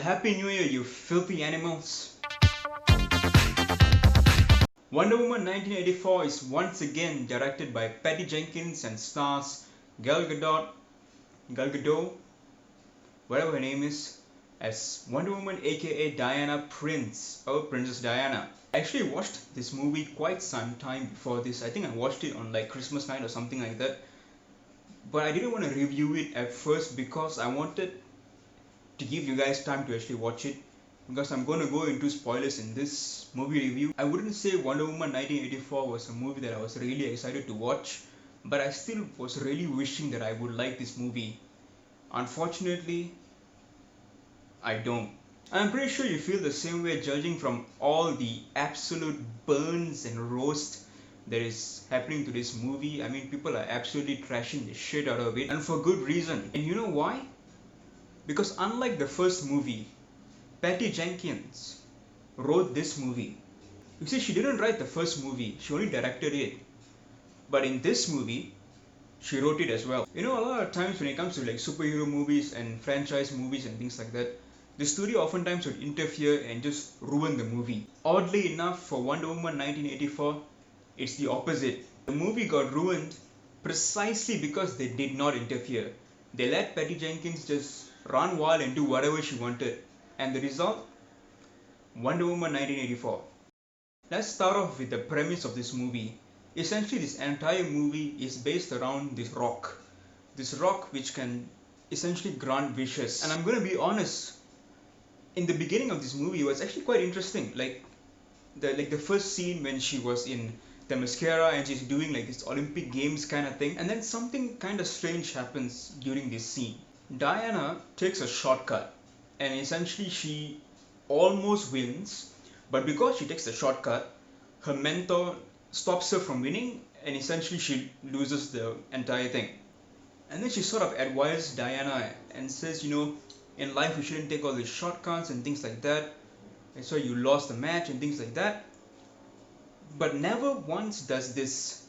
Happy New Year, you filthy animals. Wonder Woman 1984 is once again directed by Patty Jenkins and stars Gal Gadot, whatever her name is, as Wonder Woman aka Diana Prince, or Princess Diana. I actually watched this movie quite some time before this. I think I watched it on like Christmas night or something like that. But I didn't want to review it at first because I wanted to give you guys time to actually watch it, because I'm going to go into spoilers in this movie review. I wouldn't say Wonder Woman 1984 was a movie that I was really excited to watch, but I still was really wishing that I would like this movie. Unfortunately, I don't. I'm pretty sure you feel the same way, judging from all the absolute burns and roast that is happening to this movie. I mean, people are absolutely trashing the shit out of it, and for good reason. And you know why? Because unlike the first movie, Patty Jenkins wrote this movie. You see, she didn't write the first movie, she only directed it. But in this movie, she wrote it as well. You know, a lot of times when it comes to like superhero movies and franchise movies and things like that, the studio oftentimes would interfere and just ruin the movie. Oddly enough, for Wonder Woman 1984, it's the opposite. The movie got ruined precisely because they did not interfere. They let Patty Jenkins just run wild and do whatever she wanted. And the result? Wonder Woman 1984. Let's start off with the premise of this movie. Essentially, this entire movie is based around this rock. This rock which can essentially grant wishes. And I'm going to be honest, in the beginning of this movie, it was actually quite interesting. Like the first scene when she was in the mascara and she's doing like this Olympic Games kind of thing. And then something kind of strange happens during this scene. Diana takes a shortcut and essentially she almost wins, but because she takes the shortcut, her mentor stops her from winning and essentially she loses the entire thing. And then she sort of advises Diana and says, you know, in life you shouldn't take all these shortcuts and things like that, and so you lost the match and things like that. But never once does this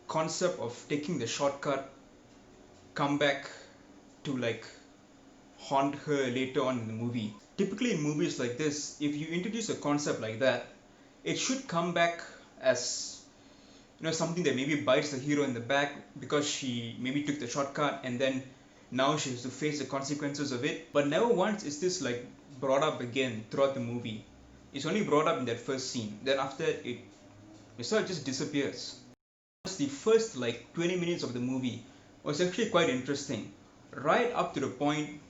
concept of taking the shortcut come back to like haunt her later on in the movie. Typically in movies like this, if you introduce a concept like that, it should come back as, you know, something that maybe bites the hero in the back because she maybe took the shortcut and then now she has to face the consequences of it. But never once is this like brought up again throughout the movie. It's only brought up in that first scene. Then after that, it sort of just disappears. The first like 20 minutes of the movie was actually quite interesting, right up to the point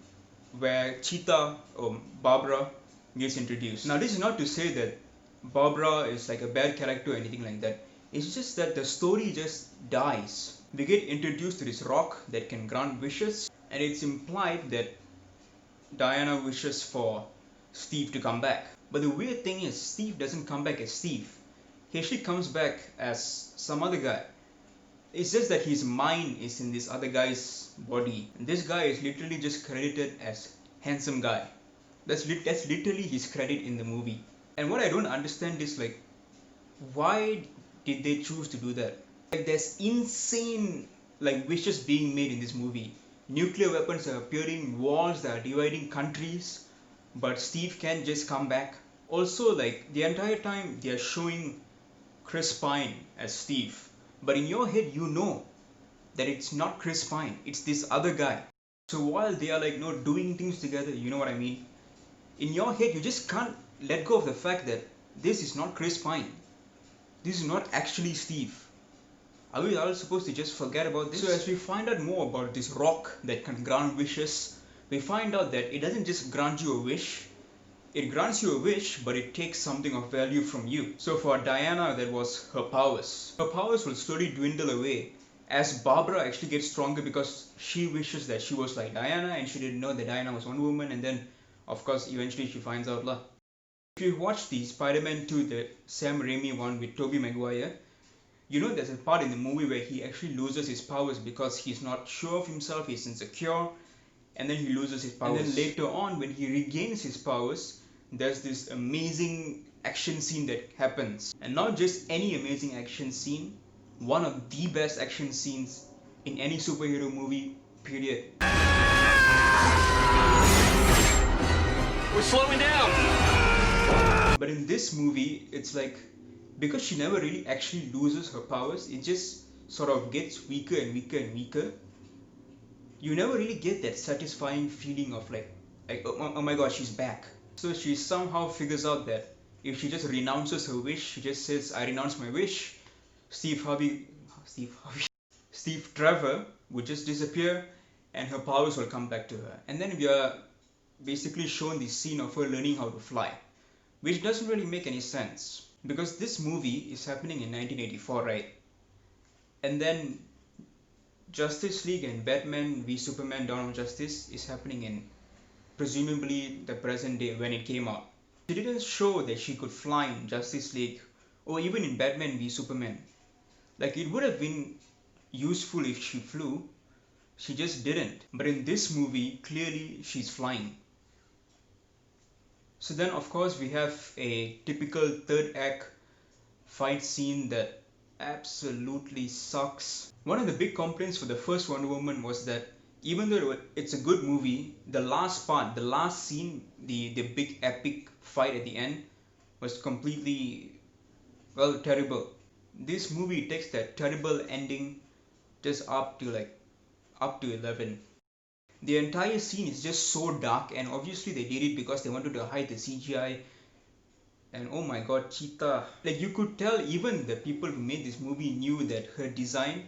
where Cheetah or Barbara gets introduced. Now, this is not to say that Barbara is like a bad character or anything like that. It's just that the story just dies. We get introduced to this rock that can grant wishes, and it's implied that Diana wishes for Steve to come back. But the weird thing is, Steve doesn't come back as Steve. He actually comes back as some other guy. It's just that his mind is in this other guy's body. And this guy is literally just credited as handsome guy. That's literally his credit in the movie. And what I don't understand is like, why did they choose to do that? Like there's insane like wishes being made in this movie. Nuclear weapons are appearing, wars that are dividing countries, but Steve can't just come back. Also, like the entire time they are showing Chris Pine as Steve. But in your head, you know that it's not Chris Pine, it's this other guy. So while they are like, you know, doing things together, you know what I mean? In your head, you just can't let go of the fact that this is not Chris Pine. This is not actually Steve. Are we all supposed to just forget about this? So as we find out more about this rock that can grant wishes, we find out that it doesn't just grant you a wish, it grants you a wish, but it takes something of value from you. So for Diana, that was her powers. Her powers will slowly dwindle away as Barbara actually gets stronger because she wishes that she was like Diana and she didn't know that Diana was Wonder Woman, and then of course eventually she finds out lah. If you watch the Spider-Man 2, the Sam Raimi one with Tobey Maguire, you know there's a part in the movie where he actually loses his powers because he's not sure of himself, he's insecure, and then he loses his powers. And then later on, when he regains his powers, there's this amazing action scene that happens. And not just any amazing action scene, one of the best action scenes in any superhero movie, period. We're slowing down. But in this movie, it's like, because she never really actually loses her powers, it just sort of gets weaker and weaker and weaker. You never really get that satisfying feeling of like oh my god, she's back. So she somehow figures out that if she just renounces her wish, she just says, I renounce my wish, Steve Harvey, Steve Harvey, Steve Trevor would just disappear and her powers will come back to her. And then we are basically shown the scene of her learning how to fly, which doesn't really make any sense because this movie is happening in 1984, right? And then Justice League and Batman v Superman Dawn of Justice is happening in presumably the present day when it came out. She didn't show that she could fly in Justice League or even in Batman v Superman. Like, it would have been useful if she flew, she just didn't. But in this movie, clearly she's flying. So then of course we have a typical third act fight scene that absolutely sucks. One of the big complaints for the first Wonder Woman was that even though it's a good movie, the last part, the last scene, the big epic fight at the end was completely, well, terrible. This movie takes that terrible ending just up to 11. The entire scene is just so dark, and obviously they did it because they wanted to hide the CGI. And oh my god, Cheetah, like, you could tell even the people who made this movie knew that her design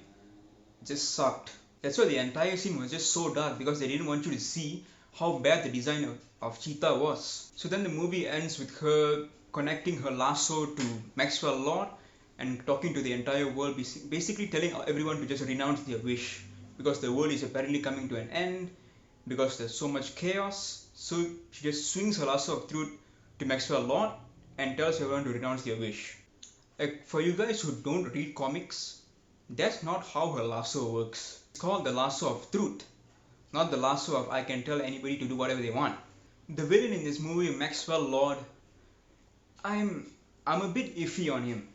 just sucked. That's why the entire scene was just so dark, because they didn't want you to see how bad the design of Cheetah was. So then the movie ends with her connecting her lasso to Maxwell Lord and talking to the entire world, basically telling everyone to just renounce their wish because the world is apparently coming to an end because there's so much chaos. So she just swings her lasso of truth to Maxwell Lord and tells everyone to renounce their wish. Like, for you guys who don't read comics, that's not how her lasso works. It's called the lasso of truth, not the lasso of I can tell anybody to do whatever they want. The villain in this movie, Maxwell Lord, I'm a bit iffy on him.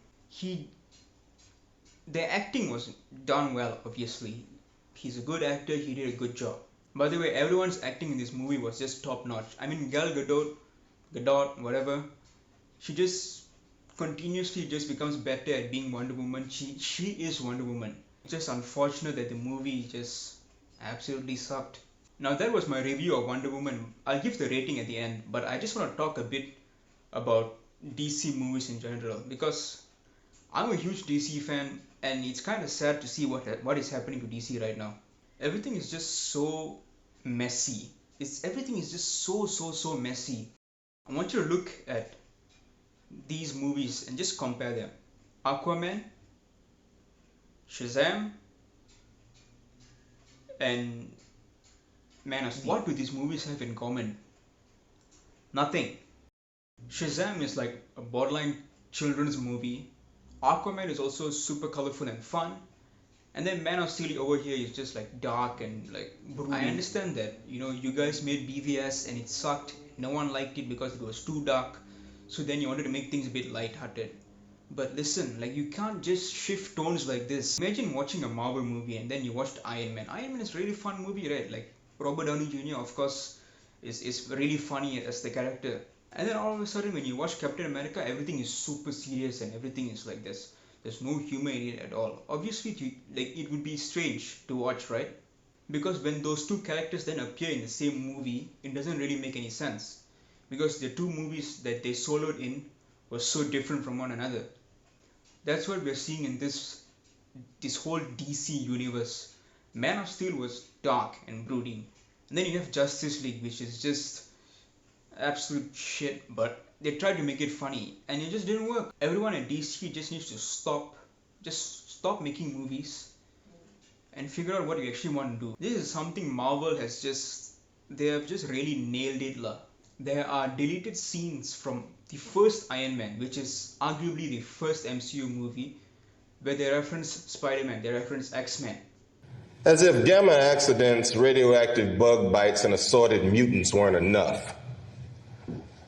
The acting was done well, obviously. He's a good actor, he did a good job. By the way, everyone's acting in this movie was just top notch. I mean, Gal Gadot, whatever, she just continuously just becomes better at being Wonder Woman. She is Wonder Woman. It's just unfortunate that the movie just absolutely sucked. Now that was my review of Wonder Woman. I'll give the rating at the end, but I just want to talk a bit about DC movies in general because I'm a huge DC fan and it's kind of sad to see what is happening to DC right now. Everything is just so messy. Everything is just so messy. I want you to look at these movies and just compare them. Aquaman, Shazam, and Man of Steel. What do these movies have in common? Nothing. Shazam is like a borderline children's movie. Aquaman is also super colorful and fun. And then Man of Steel over here is just like dark and like brooding. I understand that, you guys made BVS and it sucked. No one liked it because it was too dark. So then you wanted to make things a bit light-hearted. But listen, like, you can't just shift tones like this. Imagine watching a Marvel movie and then you watched Iron Man. Iron Man is a really fun movie, right? Like, Robert Downey Jr. of course is really funny as the character. And then all of a sudden when you watch Captain America, everything is super serious and everything is like this. There's no humor in it at all. Obviously, it would be strange to watch, right? Because when those two characters then appear in the same movie, it doesn't really make any sense. Because the two movies that they soloed in were so different from one another. That's what we're seeing in this whole DC universe. Man of Steel was dark and brooding. And then you have Justice League, which is just absolute shit, but they tried to make it funny and it just didn't work. Everyone at DC just needs to stop making movies and figure out what you actually want to do. This is something Marvel they have just really nailed it lah. There are deleted scenes from the first Iron Man, which is arguably the first MCU movie, where they reference Spider-Man, they reference X-Men. As if gamma accidents, radioactive bug bites, and assorted mutants weren't enough.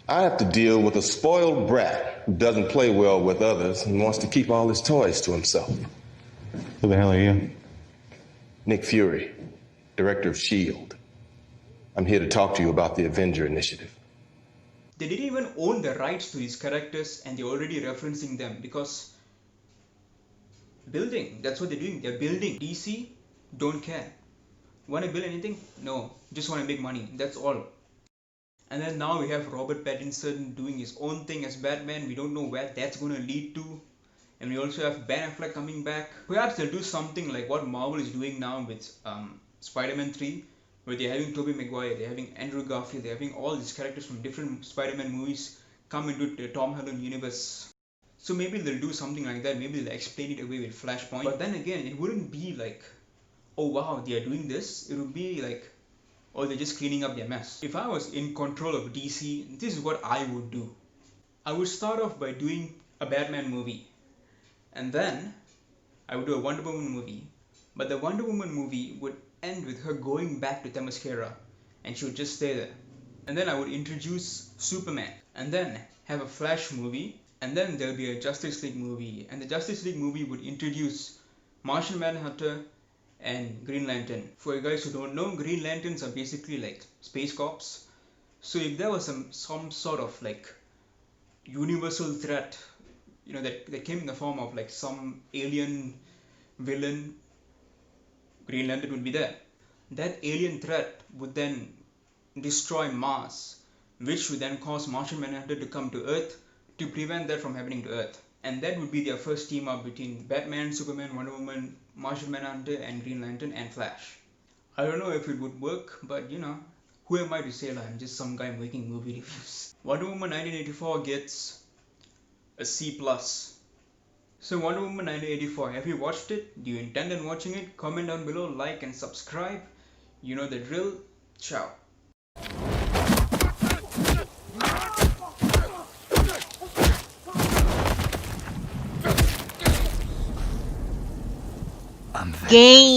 I have to deal with a spoiled brat who doesn't play well with others and wants to keep all his toys to himself. Who the hell are you? Nick Fury, director of S.H.I.E.L.D. I'm here to talk to you about the Avenger Initiative. they didn't even own the rights to these characters and they're already referencing them because building, that's what they're doing. They're building. DC don't care. Want to build anything? No, just want to make money. That's all. And then now we have Robert Pattinson doing his own thing as Batman. We don't know where that's going to lead to. And we also have Ben Affleck coming back. Perhaps they'll do something like what Marvel is doing now with Spider-Man 3, where they're having Tobey Maguire, they're having Andrew Garfield, they're having all these characters from different Spider-Man movies come into the Tom Holland universe. So maybe they'll do something like that. Maybe they'll explain it away with Flashpoint. But then again, it wouldn't be like, oh wow, they are doing this. It would be like, oh, they're just cleaning up their mess. If I was in control of DC, this is what I would do. I would start off by doing a Batman movie. And then I would do a Wonder Woman movie. But the Wonder Woman movie would end with her going back to Themyscira. And she would just stay there. And then I would introduce Superman. And then have a Flash movie. And then there'll be a Justice League movie. And the Justice League movie would introduce Martian Manhunter and Green Lantern. For you guys who don't know, Green Lanterns are basically like space cops. So if there was some sort of like universal threat, you know, that came in the form of like some alien villain, Green Lantern would be there. That alien threat would then destroy Mars, which would then cause Martian Manhunter to come to Earth to prevent that from happening to Earth. And that would be their first team up between Batman, Superman, Wonder Woman, Martian Manhunter and Green Lantern and Flash. I don't know if it would work, but you know, who am I to say that? I'm just some guy making movie reviews. Wonder Woman 1984 gets a C+. So Wonder Woman 1984, have you watched it? Do you intend on watching it? Comment down below, like and subscribe. You know the drill. Ciao. Game.